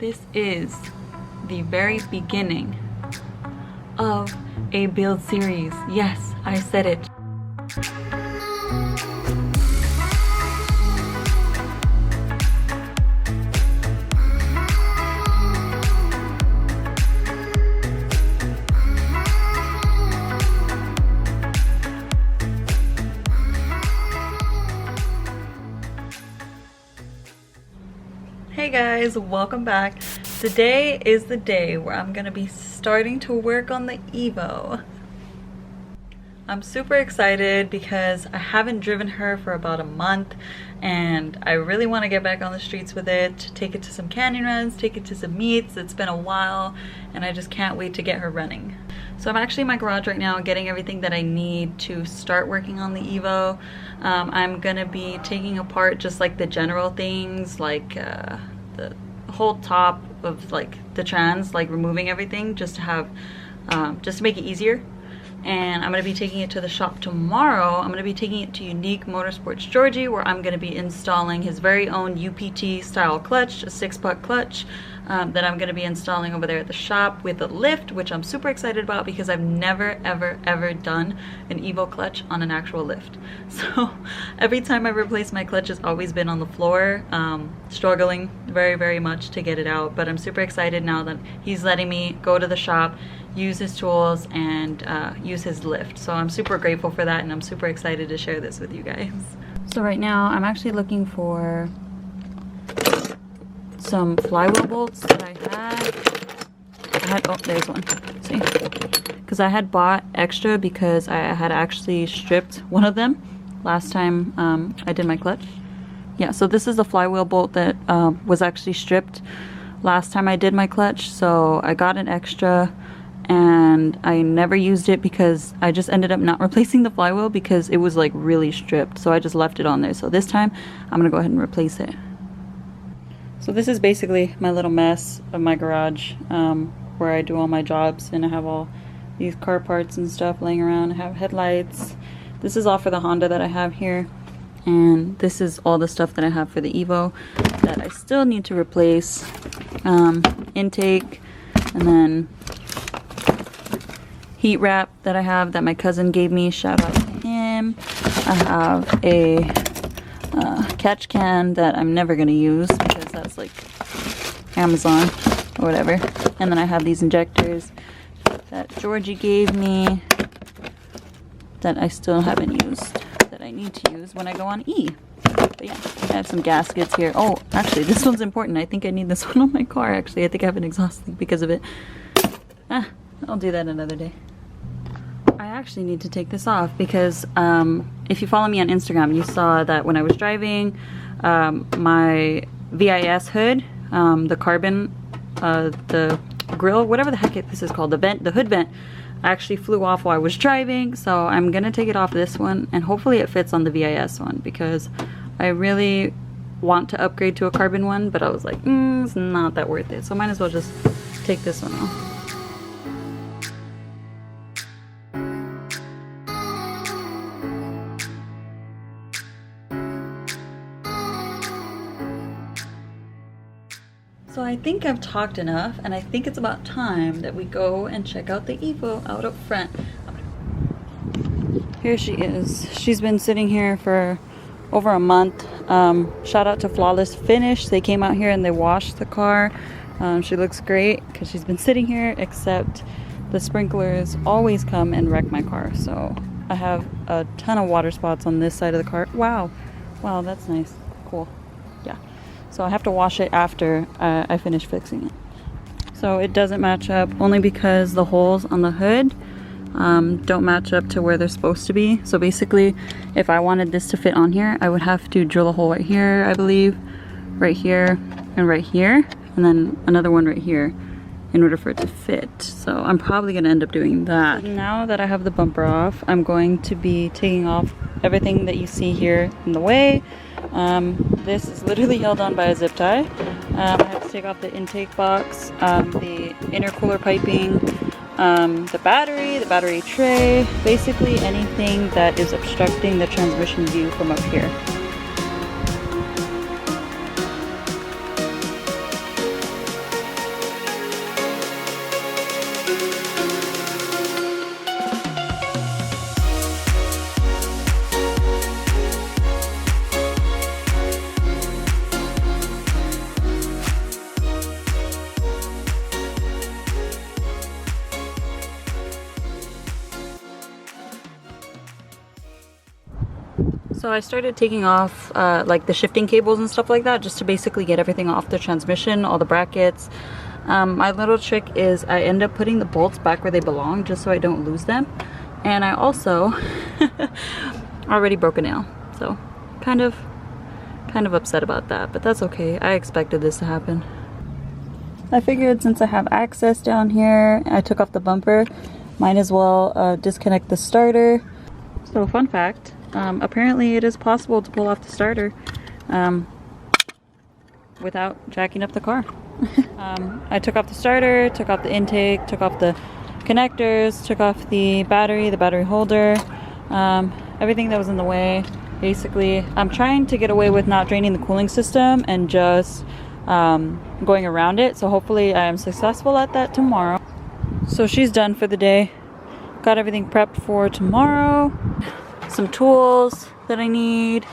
This is the very beginning of a build series. Yes, I said it. Hey guys, welcome back. Today is the day where I'm gonna be starting to work on the EVO. I'm super excited because I haven't driven her for about a month and I really want to get back on the streets with it, take it to some canyon runs, take it to some meets. It's been a while and I just can't wait to get her running. So I'm actually in my garage right now getting everything that I need to start working on the EVO. I'm gonna be taking apart just like the general things, like the whole top of like the trans, like removing everything just to have, just to make it easier. And I'm going to be taking it to the shop tomorrow. I'm going to be taking it to Unique Motorsports Georgie, where I'm going to be installing his very own UPT style clutch, a 6-puck clutch that I'm going to be installing over there at the shop with a lift, which I'm super excited about because I've never ever done an EVO clutch on an actual lift. So every time I replace my clutch, it's always been on the floor, struggling very much to get it out. But I'm super excited now that he's letting me go to the shop, use his tools, and use his lift. So I'm super grateful for that and I'm super excited to share this with you guys. So right now I'm actually looking for some flywheel bolts that I had, oh there's one, see? Because I had bought extra because I had actually stripped one of them last time I did my clutch. Yeah, so this is the flywheel bolt that was actually stripped last time I did my clutch. So I got an extra and I never used it because I just ended up not replacing the flywheel because it was like really stripped, so I just left it on there. So this time I'm gonna go ahead and replace it. So this is basically my little mess of my garage where I do all my jobs, and I have all these car parts and stuff laying around. I have headlights. This is all for the Honda that I have here, and this is all the stuff that I have for the EVO that I still need to replace. Intake, and then heat wrap that I have that my cousin gave me, shout out to him. I have a catch can that I'm never gonna use because that's like Amazon or whatever. And then I have these injectors that Georgie gave me that I still haven't used, that I need to use when I go on E. But yeah, I have some gaskets here. Oh, actually this one's important. I think I need this one on my car actually. I think I have an exhaust leak because of it. I'll do that another day. I actually need to take this off because if you follow me on Instagram, you saw that when I was driving, my VIS hood, the carbon, the grill, whatever the heck this is called, the vent, the hood vent, actually flew off while I was driving. So I'm gonna take it off this one, and hopefully it fits on the VIS one because I really want to upgrade to a carbon one, but I was like, it's not that worth it. So might as well just take this one off. So I think I've talked enough, and I think it's about time that we go and check out the EVO out up front. Here she is. She's been sitting here for over a month. Shout out to Flawless Finish. They came out here and they washed the car. She looks great because she's been sitting here, except the sprinklers always come and wreck my car. So I have a ton of water spots on this side of the car. Wow, that's nice. Cool. Yeah. So I have to wash it after I finish fixing it. So it doesn't match up only because the holes on the hood don't match up to where they're supposed to be. So basically, if I wanted this to fit on here, I would have to drill a hole right here, I believe, right here, and right here, and then another one right here in order for it to fit. So I'm probably gonna end up doing that. So now that I have the bumper off, I'm going to be taking off everything that you see here in the way. This is literally held on by a zip tie. I have to take off the intake box, the intercooler piping, the battery tray, basically anything that is obstructing the transmission view from up here. So I started taking off like the shifting cables and stuff like that, just to basically get everything off the transmission, all the brackets. My little trick is I end up putting the bolts back where they belong just so I don't lose them. And I also already broke a nail, so kind of upset about that, but that's okay. I expected this to happen. I figured since I have access down here, I took off the bumper, might as well disconnect the starter. So fun fact, apparently it is possible to pull off the starter without jacking up the car. I took off the starter, took off the intake, took off the connectors, took off the battery holder, everything that was in the way. Basically, I'm trying to get away with not draining the cooling system and just going around it, so hopefully I am successful at that tomorrow. So she's done for the day. Got everything prepped for tomorrow. Some tools that I need,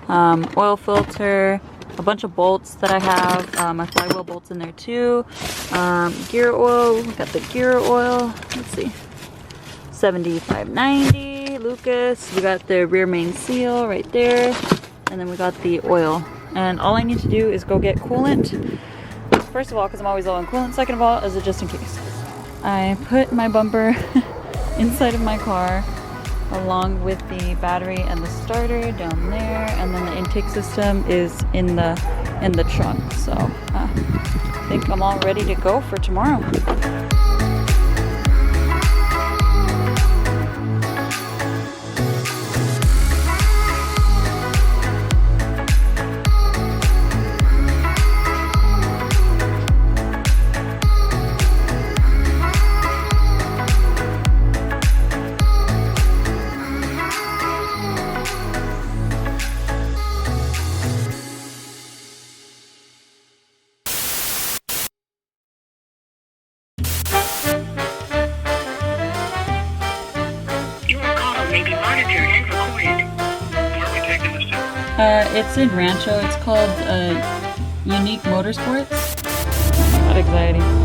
oil filter, a bunch of bolts that I have, my flywheel bolts in there too, gear oil. We got the gear oil, let's see, 7590 Lucas. We got the rear main seal right there, and then we got the oil. And all I need to do is go get coolant. First of all, because I'm always low on coolant. Second of all, is it just in case. I put my bumper inside of my car along with the battery and the starter down there, and then the intake system is in the trunk. So I think I'm all ready to go for tomorrow. It's in Rancho. It's called Unique Motorsports. Not anxiety.